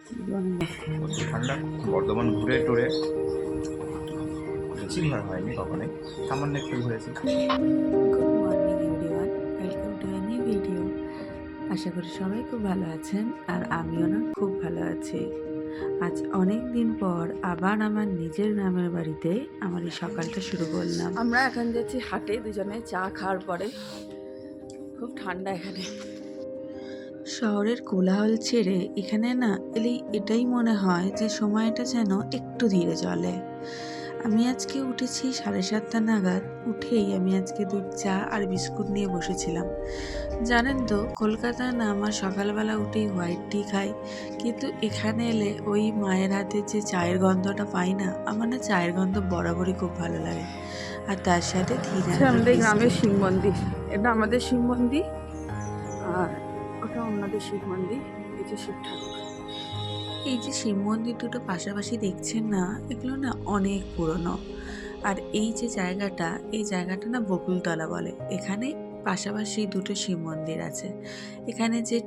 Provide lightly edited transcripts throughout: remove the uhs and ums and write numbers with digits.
ঠান্ডা বর্ধমান ঘুরে টুরে বেশি ঘোরা হয়নি কখনোই, সামান্য একটু ঘুরেছি। Good morning everyone, welcome to a new video. আশা করি সবাই খুব ভালো আছেন, আর আমিও না খুব ভালো আছি। আজ অনেক দিন পর আবার আমার নিজের গ্রামের বাড়িতে আমার এই সকালটা শুরু করলাম। আমরা এখন যাচ্ছি হাটে, দুজনে চা খাওয়ার পরে। খুব ঠান্ডা এখানে। শহরের কোলাহল ছেড়ে এখানে না এলেই এটাই মনে হয় যে সময়টা যেন একটু ধীরে চলে। আমি আজকে উঠেছি 7:30 নাগাদ। উঠেই আমি আজকে দুধ চা আর বিস্কুট নিয়ে বসেছিলাম। জানেন তো, কলকাতায় না আমার সকালবেলা উঠেই হোয়াইট টি খাই, কিন্তু এখানে এলে ওই মায়ের হাতে যে চায়ের গন্ধটা পাই না, আমার না চায়ের গন্ধ বরাবরই খুব ভালো লাগে। আর তার সাথে আমাদের গ্রামের শিব মন্দির, এটা আমাদের শিব মন্দির, আর ওটা অন্যদের শিব মন্দির। এই যে শিব ঠাকুর, এই যে শিব মন্দির দুটো পাশাপাশি দেখছেন না, এগুলো না অনেক পুরনো। আর এই যে জায়গাটা, এই জায়গাটা না বকুলতলা বলে। এখানে পাশাপাশি দুটো শিব মন্দির আছে। এখানে যে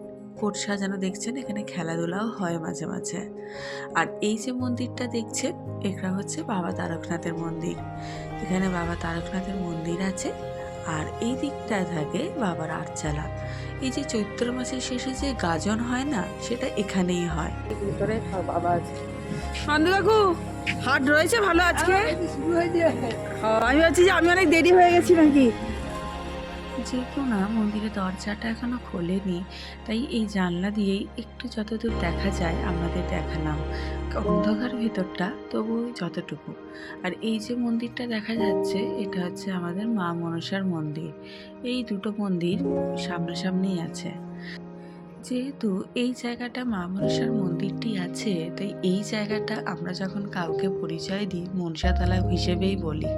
কোট সাজানো দেখছেন, এখানে খেলাধুলাও হয় মাঝে মাঝে। আর এই যে মন্দিরটা দেখছেন, এটা হচ্ছে বাবা তারকনাথের মন্দির। এখানে বাবা তারকনাথের মন্দির আছে, আর এই দিকটায় থাকে বাবার আটচালা। এই যে চৈত্র মাসের শেষে যে গাজন হয় না, সেটা এখানেই হয়। ভিতরে বাবা আছে। নন্দু কাকু, হাট রয়েছে ভালো আজকে? আমি ভাবছি যে আমি অনেক দেরি হয়ে গেছি নাকি। যেহেতু না মন্দিরের দরজাটা এখনো খোলেনি, তাই এই জানলা দিয়েই একটু যতদূর দেখা যায় আমাদের দেখালাম। অন্ধকার ভেতরটা তবু যতটুকু। আর এই যে মন্দিরটা দেখা যাচ্ছে, এটা হচ্ছে আমাদের মা মনসার মন্দির। এই দুটো মন্দির সামনাসামনি আছে। যেহেতু এই জায়গাটা মা মনসার মন্দিরটি আছে, তাই এই জায়গাটা আমরা যখন কাউকে পরিচয় দিই মনসাতলা হিসেবেই বলি।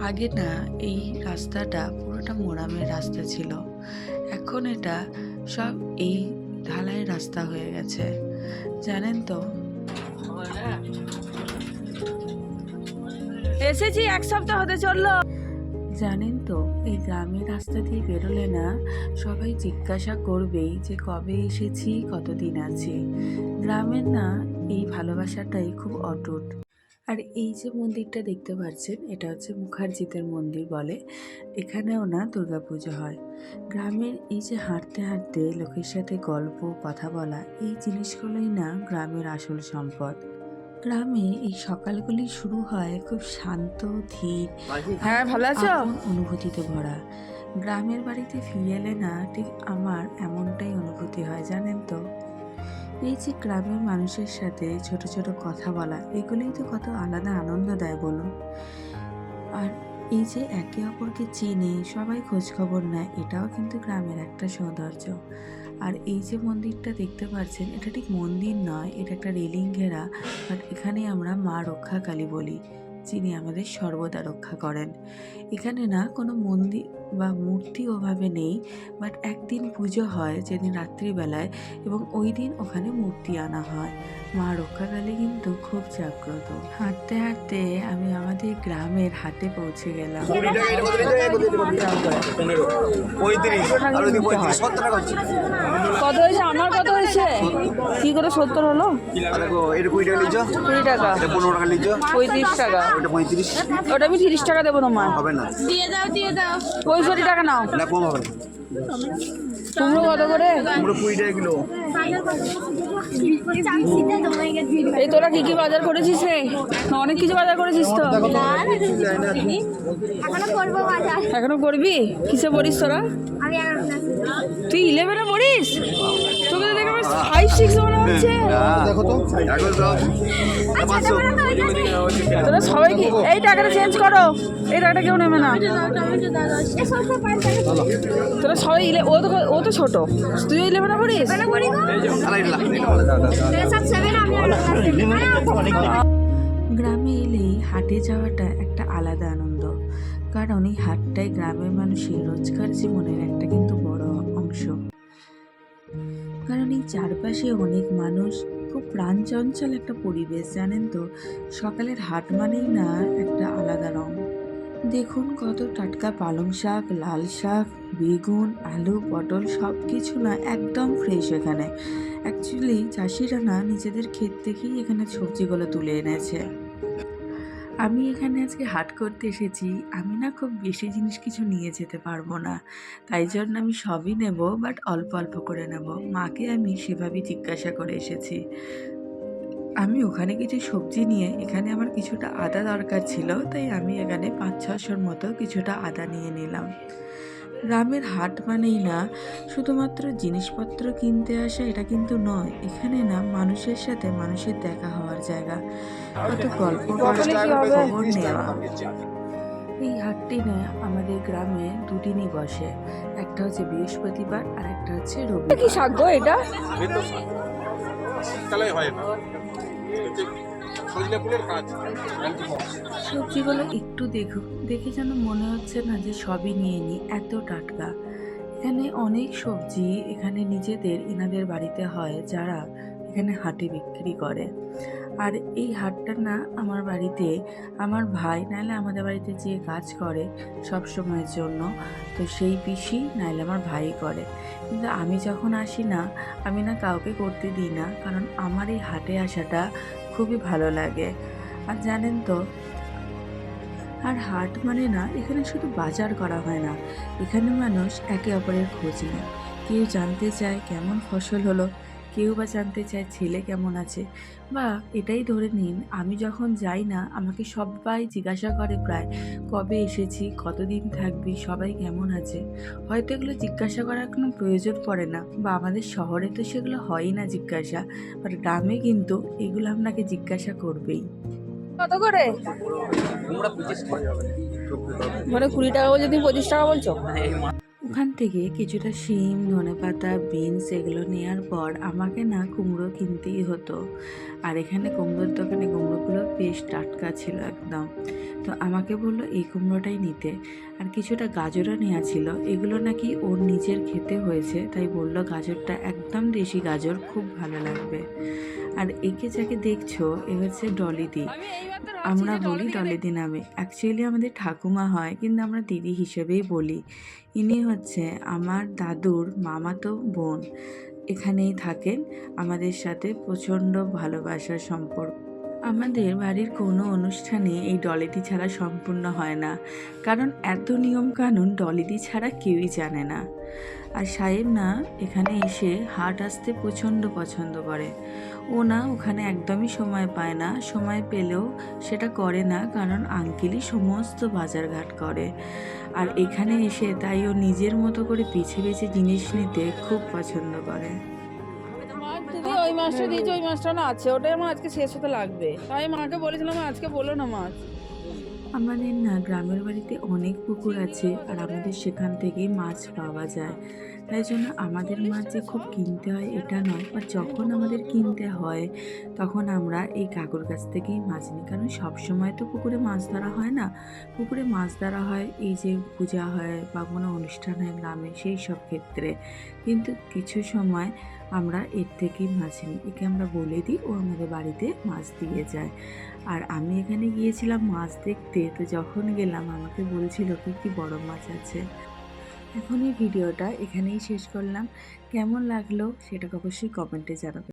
আগে না এই রাস্তাটা পুরোটা মোরামের রাস্তা ছিল, এখন এটা সব এই ঢালাই রাস্তা হয়ে গেছে। জানেন তো, এসেছি 1 সপ্তাহ হতে চললো। জানেন তো, এই গ্রামের রাস্তা দিয়ে বেরোলে না সবাই জিজ্ঞাসা করবেই যে কবে এসেছি, কতদিন আছি। গ্রামের না এই ভালোবাসাটাই খুব অটুট। আর এই যে মন্দিরটা দেখতে পাচ্ছেন, এটা হচ্ছে মুখার্জিদের মন্দির বলে। এখানেও না দুর্গাপুজো হয়। গ্রামের এই যে হাঁটতে হাঁটতে লোকের সাথে গল্প কথা বলা, এই জিনিসগুলোই না গ্রামের আসল সম্পদ। গ্রামে এই সকালগুলি শুরু হয় খুব শান্ত, ধীর, হ্যাঁ, ভালো আছো? আপন অনুভূতিতে ভরা। গ্রামের বাড়িতে ফিরে এলে না ঠিক আমার এমনটাই অনুভূতি হয়, জানেন তো। এই যে গ্রামের মানুষের সাথে ছোট ছোট কথা বলা, এগুলোই তো কত আলাদা আনন্দ দেয় বলুন। আর এই যে একে অপরকে চেনে, সবাই খোঁজ খবর নেয়, এটাও কিন্তু গ্রামের একটা সৌন্দর্য। আর এই যে মন্দিরটা দেখতে পাচ্ছেন, এটা ঠিক মন্দির নয়, এটা একটা রেলিং ঘেরা। বাট এখানে আমরা মা রক্ষাকালী বলি, যিনি আমাদের সর্বদা রক্ষা করেন। এখানে না কোনো মন্দির বা মূর্তি ওভাবে নেই, বাট একদিন পুজো হয় যেদিন রাত্রিবেলায়, এবং ওই দিন ওখানে মূর্তি আনা হয়। মা রক্ষাকালী কিন্তু খুব জাগ্রত। হাঁটতে হাঁটতে আমি আমাদের গ্রামের হাটে পৌঁছে গেলাম। কত হয়েছে? আমার কত হয়েছে? কি করে 70 হলো? 20 টাকা, 35 টাকা। ওটা আমি 30 টাকা দেবো তোমার। হবে না, দিয়ে দাও 65 টাকা নাও। না কম হবে না। কুমড়ো কত করে? পুরো 20 টাকা কিলো। এই তোরা কি কি বাজার করেছিস রে? অনেক কিছু বাজার করেছিস তো। এখনো করবি? কিসে পড়িস তোরা? তুই 11-এ পড়িস? তোকে তো দেখে আমার 5-6 মনে হচ্ছে। দেখো তো, এখন তো 500। তোরা সবাই কি এই টাকাটা চেঞ্জ করো? এই টাকাটা কেউ নেবে না। তোরা সবাই ও তো ছোট, তুইও 11-এ পড়িস? গ্রামে এলেই হাটে যাওয়াটা একটা আলাদা আনন্দ, কারণ এই হাটটাই গ্রামের মানুষের রোজকার জীবনের একটা কিন্তু বড় অংশ। কারণ এই চারপাশে অনেক মানুষ, খুব প্রাণচঞ্চল একটা পরিবেশ, জানেন তো। সকালের হাট মানেই না একটা আলাদা রং। দেখুন কত টাটকা পালং শাক, লাল শাক, বেগুন, আলু, পটল সব কিছু না একদম ফ্রেশ এখানে। অ্যাকচুয়ালি চাষিরা না নিজেদের ক্ষেত থেকেই এখানে সবজিগুলো তুলে এনেছে। আমি এখানে আজকে হাট করতে এসেছি। আমি না খুব বেশি জিনিস কিছু নিয়ে যেতে পারবো না, তাই জন্য আমি সবই নেব, বাট অল্প অল্প করে নেব। মাকে আমি সেভাবেই জিজ্ঞাসা করে এসেছি। আমি ওখানে কিছু সবজি নিয়ে এখানে আমার কিছুটা আদা দরকার ছিল, তাই আমি এখানে 5-6শোর মতো কিছুটা আদা নিয়ে নিলাম। গ্রামের হাট মানেই না শুধুমাত্র জিনিসপত্র কিনতে আসা, এটা কিন্তু নয়। এখানে না মানুষের সাথে মানুষের দেখা হওয়ার জায়গা, কত গল্প করা, খবর নেওয়া। এই হাটটি না আমাদের গ্রামে দুদিনই বসে, একটা হচ্ছে বৃহস্পতিবার আর একটা হচ্ছে কি রবিবার। শাক গো এটা? শীতকালে হয় না, সজনে ফুলের কাজ। সবজিগুলো একটু দেখে যেন মনে হচ্ছে না যে সবই নিয়ে নিই, এত টাটকা। এখানে অনেক সবজি এখানে এনাদের বাড়িতে হয়, যারা এখানে হাটে বিক্রি করে। আর এই হাটটা না আমার বাড়িতে আমার ভাই নাহলে আমাদের বাড়িতে যে কাজ করে সব সময়ের জন্য, তো সেই পিসি নাহলে আমার ভাই করে। কিন্তু আমি যখন আসি না, আমি না কাউকে করতে দিই না, কারণ আমার এই হাটে আসাটা খুবই ভালো লাগে। আর জানেন তো, আর হাট মানে না এখানে শুধু বাজার করা হয় না, এখানে মানুষ একে অপরের খোঁজ নেয়। কেউ জানতে চায় কেমন ফসল হলো, কেউ বা জানতে চায় ছেলে কেমন আছে। বা এটাই ধরে নিন, আমি যখন যাই না আমাকে সবাই জিজ্ঞাসা করে প্রায়, কবে এসেছি, কতদিন থাকবি, সবাই কেমন আছে। হয়তো এগুলো জিজ্ঞাসা করার কোনো প্রয়োজন পড়ে না, বা আমাদের শহরে তো সেগুলো হয়ই না জিজ্ঞাসা, বাট গ্রামে কিন্তু এগুলো আপনাকে জিজ্ঞাসা করবেই। কত করে? মানে 20 টাকা বলছো, তুমি 25 টাকা বলছো? ওখান থেকে কিছুটা শিম, ধনেপাতা, বিনস এগুলো নেওয়ার পর আমাকে না কুমড়ো কিনতেই হতো। আর এখানে কুমড়োর দোকানে কুমড়োগুলো বেশ টাটকা ছিল একদম। তো আমাকে বললো এই কুমড়োটাই নিতে। আর কিছুটা গাজরও নেওয়া ছিল, এগুলো নাকি ওর নিজের খেতে হয়েছে, তাই বললো গাজরটা একদম দেশি গাজর, খুব ভালো লাগবে। আর একে যাকে দেখছো এ হচ্ছে ডলিদি, আমরা বলি ডলিদি নামে। অ্যাকচুয়ালি আমাদের ঠাকুমা হয়, কিন্তু আমরা দিদি হিসেবেই বলি। ইনি হচ্ছে আমার দাদুর মামাতো বোন, এখানেই থাকেন, আমাদের সাথে প্রচণ্ড ভালোবাসার সম্পর্ক। আমাদের বাড়ির কোনো অনুষ্ঠানে এই ডলিদি ছাড়া সম্পূর্ণ হয় না, কারণ এত নিয়ম কানুন ডলিদি ছাড়া কেউই জানে না। আর সাহেব না এখানে এসে হাট আসতে প্রচণ্ড পছন্দ করে। ও না ওখানে একদমই সময় পায় না, সময় পেলেও সেটা করে না, কারণ আঙ্কেলই সমস্ত বাজারঘাট করে। আর এখানে এসে তাই ও নিজের মতো করে বেছে বেছে জিনিস নিতে খুব পছন্দ করে। তুমি ওই মাছটা দিয়েছো, ওই মাছটা না আছে, ওটাই আমার আজকে শেষ হতে লাগবে। তাই মাকে বলেছিলাম আজকে বলো না মাছ। আমাদের না গ্রামের বাড়িতে অনেক পুকুর আছে, আর আমাদের সেখান থেকেই মাছ পাওয়া যায়। তাই জন্য আমাদের মাছ যে খুব কিনতে হয় এটা নয়, আর যখন আমাদের কিনতে হয় তখন আমরা এই কাকুর কাছ থেকেই মাছ নিই, কারণ সব সময় তো পুকুরে মাছ ধরা হয় না। পুকুরে মাছ ধরা হয় এই যে পূজা হয় বা কোনো অনুষ্ঠান হয় গ্রামে, সেই সব ক্ষেত্রে। কিন্তু কিছু সময় আমরা এর থেকেই মাছ নিই, একে আমরা বলে দিই, ও আমাদের বাড়িতে মাছ দিয়ে যায়। আর আমি এখানে গিয়েছিলাম মাছ দেখতে, তো যখন গেলাম আমাকে বলছিল কি কি বড় মাছ আছে। এখন এই ভিডিওটা এখানেই শেষ করলাম। কেমন লাগলো সেটা অবশ্যই কমেন্টে জানাবেন।